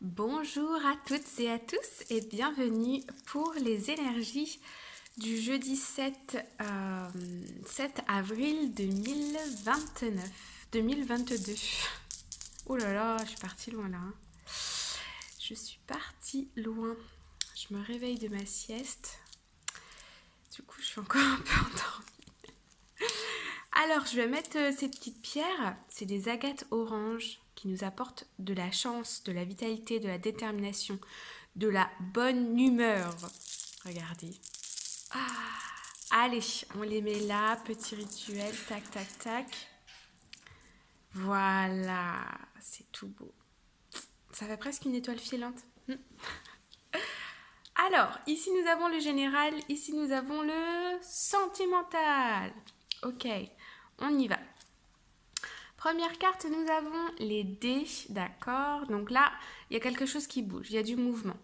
Bonjour à toutes et à tous et bienvenue pour les énergies du jeudi 7 avril 2022. Oh là là, je suis partie loin là. Je suis partie loin. Je me réveille de ma sieste. Du coup, je suis encore un peu endormie. Alors, je vais mettre ces petites pierres. C'est des agates oranges qui nous apportent de la chance, de la vitalité, de la détermination, de la bonne humeur. Regardez. Allez, on les met là, petit rituel, tac, tac, tac. Voilà, c'est tout beau. Ça fait presque une étoile filante. Alors, ici nous avons le général, ici nous avons le sentimental. Ok, on y va. Première carte, nous avons les dés, d'accord. Donc là, il y a quelque chose qui bouge, il y a du mouvement.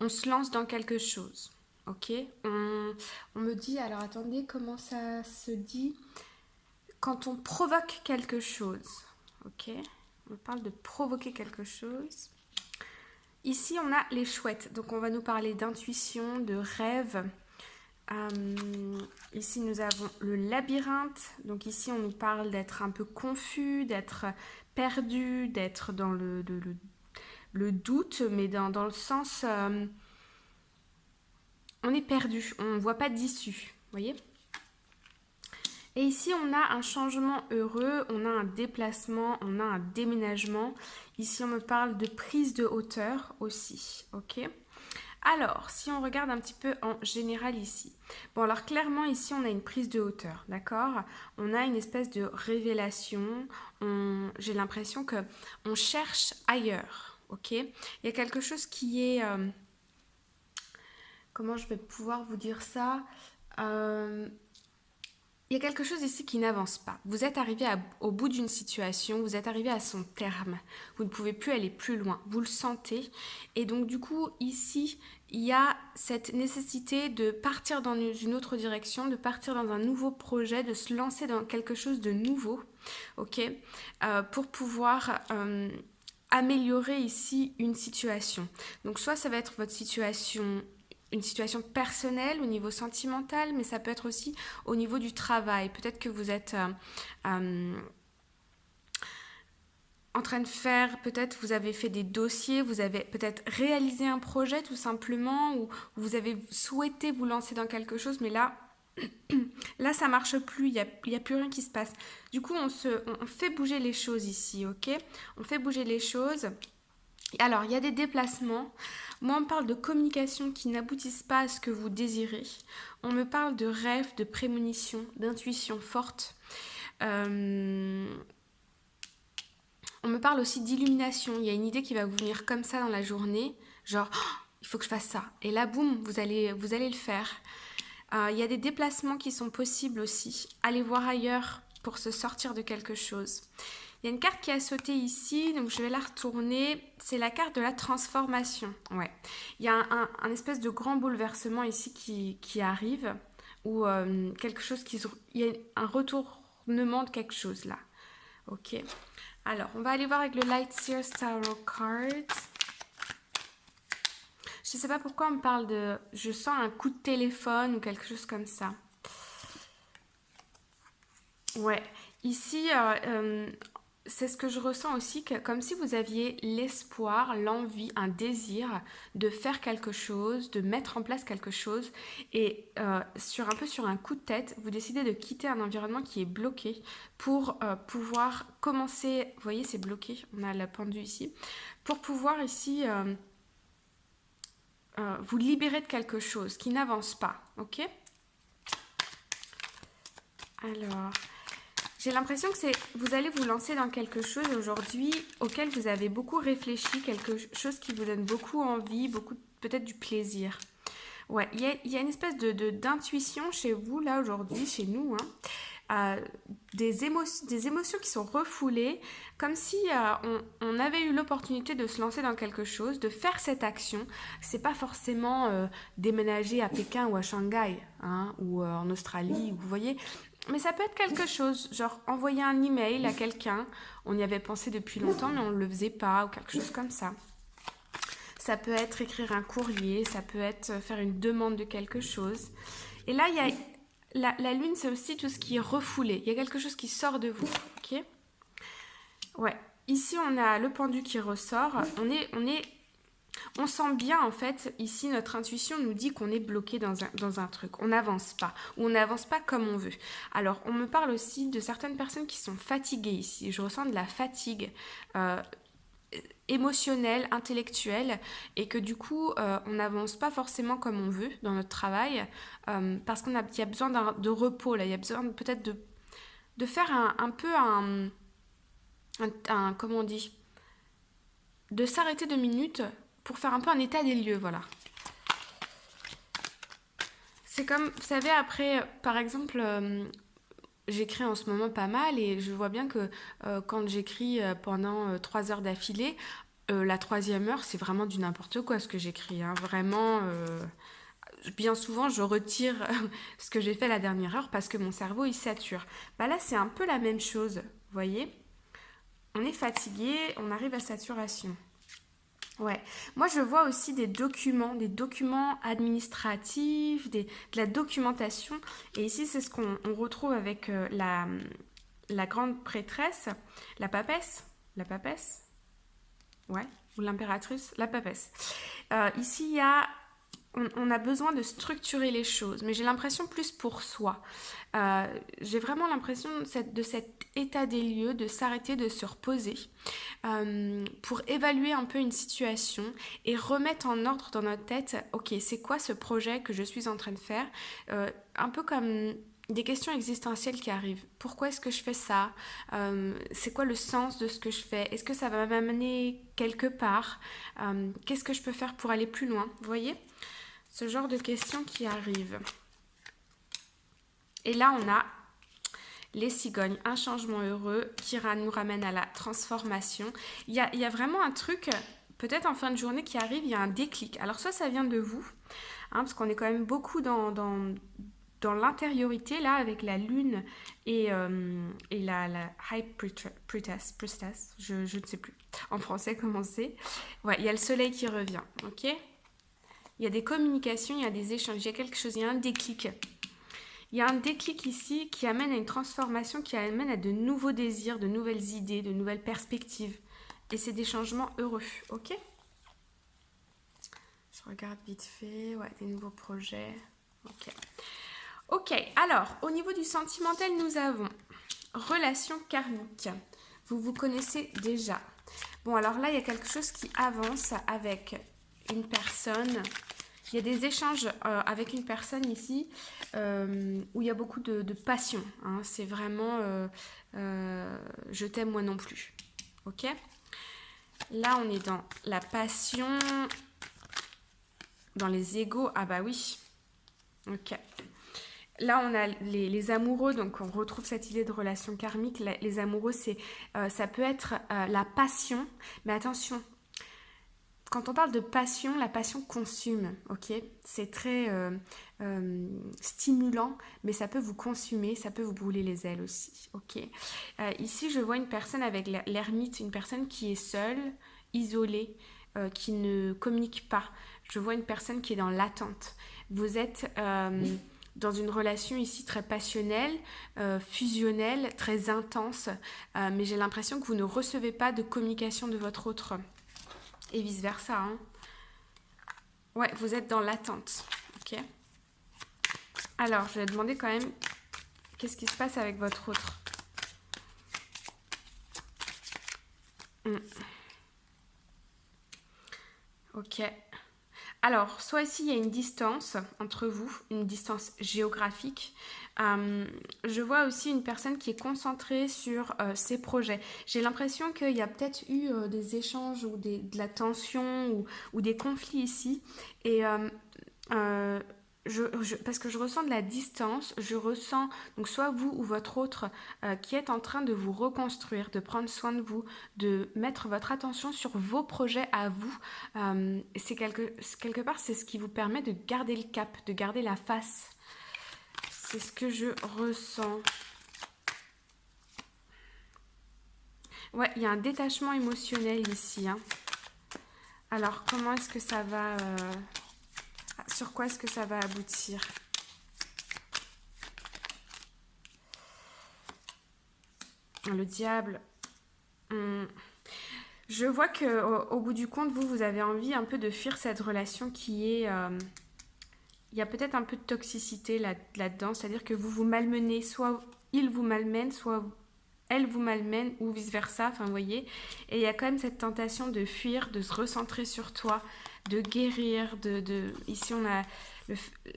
On se lance dans quelque chose, ok. On me dit, alors attendez, comment ça se dit? Quand on provoque quelque chose, ok. On parle de provoquer quelque chose. Ici, on a les chouettes, donc on va nous parler d'intuition, de rêve. Ici, nous avons le labyrinthe. Donc ici, on nous parle d'être un peu confus, d'être perdu, d'être dans le doute, mais dans le sens... on est perdu, on ne voit pas d'issue, vous voyez. Et ici, on a un changement heureux, on a un déplacement, on a un déménagement. Ici, on me parle de prise de hauteur aussi, ok. Alors, si on regarde un petit peu en général ici. Bon, alors clairement, ici, on a une prise de hauteur, d'accord. On a une espèce de révélation. J'ai l'impression que on cherche ailleurs, ok. Il y a quelque chose qui est... comment je vais pouvoir vous dire ça? Il y a quelque chose ici qui n'avance pas. Vous êtes arrivé au bout d'une situation, vous êtes arrivé à son terme. Vous ne pouvez plus aller plus loin. Vous le sentez. Et donc, du coup, ici, il y a cette nécessité de partir dans une autre direction, de partir dans un nouveau projet, de se lancer dans quelque chose de nouveau, ok, pour pouvoir améliorer ici une situation. Donc, soit ça va être votre situation, une situation personnelle au niveau sentimental, mais ça peut être aussi au niveau du travail. Peut-être que vous êtes en train de faire, peut-être vous avez fait des dossiers, vous avez peut-être réalisé un projet tout simplement, ou vous avez souhaité vous lancer dans quelque chose, mais là, là ça marche plus, il y a plus rien qui se passe. Du coup, on fait bouger les choses ici, ok. On fait bouger les choses. Alors, il y a des déplacements. Moi, on me parle de communication qui n'aboutissent pas à ce que vous désirez. On me parle de rêves, de prémonitions, d'intuition forte. On me parle aussi d'illumination. Il y a une idée qui va vous venir comme ça dans la journée. Genre, oh, il faut que je fasse ça. Et là, boum, vous allez le faire. Il y a des déplacements qui sont possibles aussi. Allez voir ailleurs pour se sortir de quelque chose. Il y a une carte qui a sauté ici, donc je vais la retourner. C'est la carte de la transformation. Ouais. Il y a un espèce de grand bouleversement ici qui arrive, ou quelque chose qui... Il y a un retournement de quelque chose là. Ok. Alors, on va aller voir avec le Light Seer Tarot Cards. Je ne sais pas pourquoi on me parle de... Je sens un coup de téléphone ou quelque chose comme ça. Ouais. Ici, c'est ce que je ressens aussi, comme si vous aviez l'espoir, l'envie, un désir de faire quelque chose, de mettre en place quelque chose. Et un peu sur un coup de tête, vous décidez de quitter un environnement qui est bloqué pour pouvoir commencer... Vous voyez, c'est bloqué, on a la pendule ici. Pour pouvoir ici... vous libérer de quelque chose qui n'avance pas, ok? Alors, j'ai l'impression que vous allez vous lancer dans quelque chose aujourd'hui auquel vous avez beaucoup réfléchi, quelque chose qui vous donne beaucoup envie, beaucoup peut-être du plaisir. Ouais, il y a une espèce d'intuition chez vous là aujourd'hui, chez nous, des émotions qui sont refoulées, comme si on avait eu l'opportunité de se lancer dans quelque chose, de faire cette action. C'est pas forcément déménager à Pékin ou à Shanghai, hein, ou en Australie, vous voyez. Mais ça peut être quelque chose, genre envoyer un email à quelqu'un, on y avait pensé depuis longtemps mais on ne le faisait pas, ou quelque chose comme ça. Ça peut être écrire un courrier, ça peut être faire une demande de quelque chose. Et là, il y a la lune, c'est aussi tout ce qui est refoulé. Il y a quelque chose qui sort de vous, ok? Ouais. Ici, on a le pendu qui ressort. On sent bien, en fait, ici, notre intuition nous dit qu'on est bloqué dans un truc. On n'avance pas, ou on n'avance pas comme on veut. Alors, on me parle aussi de certaines personnes qui sont fatiguées ici. Je ressens de la fatigue émotionnelle, intellectuelle, et que du coup, on n'avance pas forcément comme on veut dans notre travail, parce qu'il y a besoin de repos, là. Il y a besoin peut-être de faire un peu comment on dit, de s'arrêter 2 minutes pour faire un peu un état des lieux, voilà. C'est comme, vous savez, après, par exemple, j'écris en ce moment pas mal et je vois bien que quand j'écris pendant 3 heures d'affilée, la 3e heure, c'est vraiment du n'importe quoi ce que j'écris, hein. Vraiment, bien souvent, je retire ce que j'ai fait la dernière heure parce que mon cerveau, il sature. Bah là, c'est un peu la même chose, vous voyez? On est fatigué, on arrive à saturation. Ouais, moi je vois aussi des documents administratifs, de la documentation. Et ici, c'est ce qu'on retrouve avec la grande prêtresse, la papesse, ouais, ou l'impératrice, la papesse. Ici, on a besoin de structurer les choses, mais j'ai l'impression plus pour soi. J'ai vraiment l'impression de cet état des lieux, de s'arrêter, de se reposer, pour évaluer un peu une situation et remettre en ordre dans notre tête, ok, c'est quoi ce projet que je suis en train de faire, un peu comme des questions existentielles qui arrivent. Pourquoi est-ce que je fais ça? C'est quoi le sens de ce que je fais? Est-ce que ça va m'amener quelque part? Qu'est-ce que je peux faire pour aller plus loin? Vous voyez? Ce genre de questions qui arrivent. Et là, on a les cigognes, un changement heureux qui nous ramène à la transformation. Il y a vraiment un truc, peut-être en fin de journée qui arrive, il y a un déclic. Alors soit ça vient de vous, hein, parce qu'on est quand même beaucoup dans l'intériorité, là, avec la lune et la High Priestess, je ne sais plus en français comment c'est. Ouais, il y a le soleil qui revient, ok? Il y a des communications, il y a des échanges, il y a quelque chose, il y a un déclic. Il y a un déclic ici qui amène à une transformation, qui amène à de nouveaux désirs, de nouvelles idées, de nouvelles perspectives. Et c'est des changements heureux, ok? Je regarde vite fait, ouais, des nouveaux projets, ok. Ok, alors, au niveau du sentimental, nous avons relation karmique. Vous connaissez déjà. Bon, alors là, il y a quelque chose qui avance avec une personne. Il y a des échanges avec une personne ici où il y a beaucoup de passion, hein. C'est vraiment je t'aime moi non plus. Ok? Là, on est dans la passion, dans les égos. Ah bah oui. Ok. Là, on a les amoureux, donc on retrouve cette idée de relation karmique. Les amoureux, ça peut être la passion, mais attention, quand on parle de passion, la passion consume, ok? C'est très stimulant, mais ça peut vous consumer, ça peut vous brûler les ailes aussi, ok? Ici, je vois une personne avec l'ermite, une personne qui est seule, isolée, qui ne communique pas. Je vois une personne qui est dans l'attente. Vous êtes dans une relation ici très passionnelle, fusionnelle, très intense, mais j'ai l'impression que vous ne recevez pas de communication de votre autre. Et vice versa, hein. Ouais, vous êtes dans l'attente, ok? Alors, je vais demander quand même qu'est-ce qui se passe avec votre autre. Ok. Alors, soit ici, il y a une distance entre vous, une distance géographique. Je vois aussi une personne qui est concentrée sur ses projets. J'ai l'impression qu'il y a peut-être eu des échanges ou de la tension ou des conflits ici. Et parce que je ressens de la distance, je ressens, donc soit vous ou votre autre qui est en train de vous reconstruire, de prendre soin de vous, de mettre votre attention sur vos projets à vous. Quelque part, c'est ce qui vous permet de garder le cap, de garder la face. C'est ce que je ressens. Ouais, il y a un détachement émotionnel ici, hein. Alors, comment est-ce que ça va... sur quoi est-ce que ça va aboutir? Le diable. Je vois que au bout du compte, vous avez envie un peu de fuir cette relation qui est... il y a peut-être un peu de toxicité là-dedans, c'est-à-dire que vous vous malmenez, soit il vous malmène, soit elle vous malmène, ou vice-versa, enfin vous voyez. Et il y a quand même cette tentation de fuir, de se recentrer sur toi, de guérir, Ici on a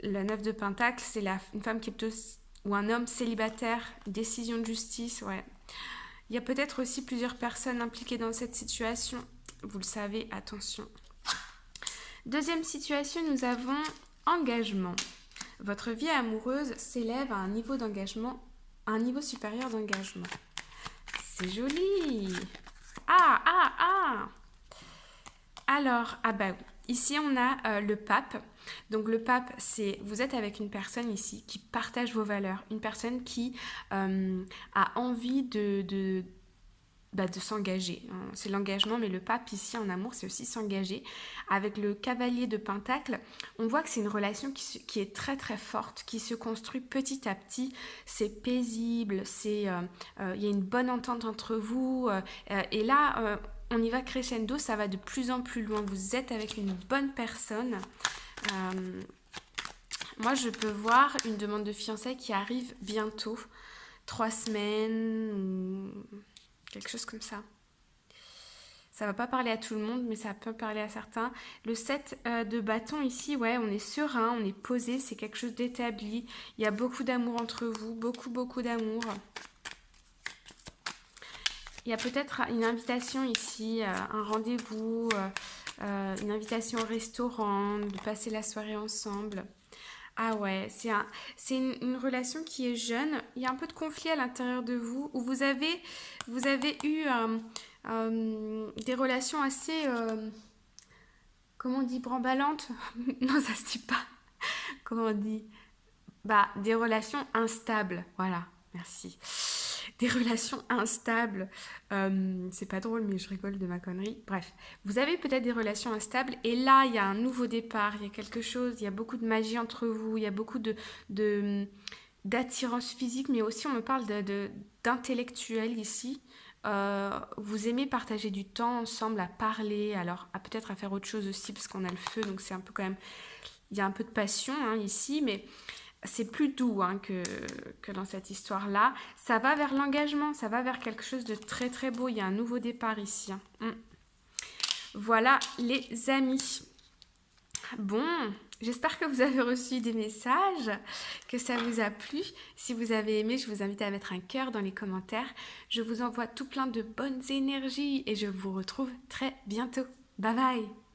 la 9 de Pentacle, c'est une femme qui est plutôt... ou un homme célibataire, décision de justice, ouais. Il y a peut-être aussi plusieurs personnes impliquées dans cette situation. Vous le savez, attention. Deuxième situation, nous avons engagement. Votre vie amoureuse s'élève à un niveau d'engagement, à un niveau supérieur d'engagement. C'est joli. Alors, bah oui. Ici, on a le pape. Donc, le pape, c'est... Vous êtes avec une personne ici qui partage vos valeurs. Une personne qui a envie de s'engager. C'est l'engagement, mais le pape, ici, en amour, c'est aussi s'engager. Avec le cavalier de Pentacle, on voit que c'est une relation qui est très, très forte, qui se construit petit à petit. C'est paisible, il y a une bonne entente entre vous. Et là... on y va crescendo, ça va de plus en plus loin. Vous êtes avec une bonne personne. Moi, je peux voir une demande de fiançailles qui arrive bientôt. 3 semaines ou quelque chose comme ça. Ça va pas parler à tout le monde, mais ça peut parler à certains. Le 7 de bâton ici, ouais, on est serein, on est posé, c'est quelque chose d'établi. Il y a beaucoup d'amour entre vous, beaucoup, beaucoup d'amour. Il y a peut-être une invitation ici, un rendez-vous, une invitation au restaurant, de passer la soirée ensemble. Ah ouais, c'est une relation qui est jeune. Il y a un peu de conflit à l'intérieur de vous, où vous avez eu des relations assez, comment on dit, bramballantes? Non, ça se dit pas. Comment on dit? Des relations instables. Voilà, merci. Des relations instables. C'est pas drôle, mais je rigole de ma connerie. Bref, vous avez peut-être des relations instables et là, il y a un nouveau départ, il y a quelque chose, il y a beaucoup de magie entre vous, il y a beaucoup d'attirance physique, mais aussi on me parle d'intellectuel ici. Vous aimez partager du temps ensemble, à parler, alors peut-être à faire autre chose aussi, parce qu'on a le feu, donc c'est un peu quand même... Il y a un peu de passion ici, mais... c'est plus doux que dans cette histoire-là. Ça va vers l'engagement, ça va vers quelque chose de très très beau. Il y a un nouveau départ ici. Voilà les amis. Bon, j'espère que vous avez reçu des messages, que ça vous a plu. Si vous avez aimé, je vous invite à mettre un cœur dans les commentaires. Je vous envoie tout plein de bonnes énergies et je vous retrouve très bientôt. Bye bye!